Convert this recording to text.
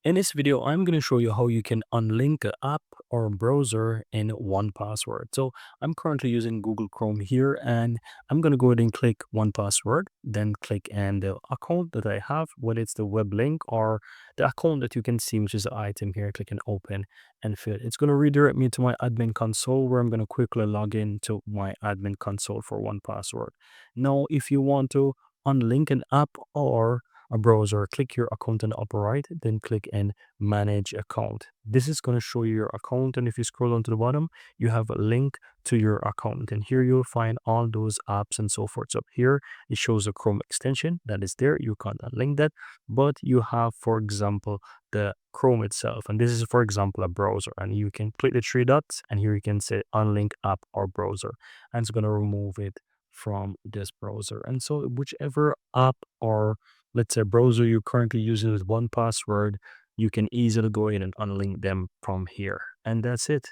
In this video, I'm going to show you how you can unlink an app or browser in 1Password. So I'm currently using Google Chrome here, and I'm going to go ahead and click 1Password, then click on the account that I have, whether it's the web link or the account that you can see, which is the item here. Click on open and fill. It's going to redirect me to my admin console where I'm going to quickly log in to my admin console for 1Password. Now, if you want to unlink an app or a browser, click your account on the upper right, then click in manage account. This is going to show you your account, and if you scroll down to the bottom, you have a link to your account, and here you'll find all those apps and so forth. So here it shows a Chrome extension that is there. You can't unlink that, but you have, for example, the Chrome itself, and this is, for example, a browser, and you can click the three dots, and here you can say unlink app or browser, and it's going to remove it from this browser. And so whichever app or, let's say, browser you're currently using with 1Password, you can easily go in and unlink them from here. And that's it.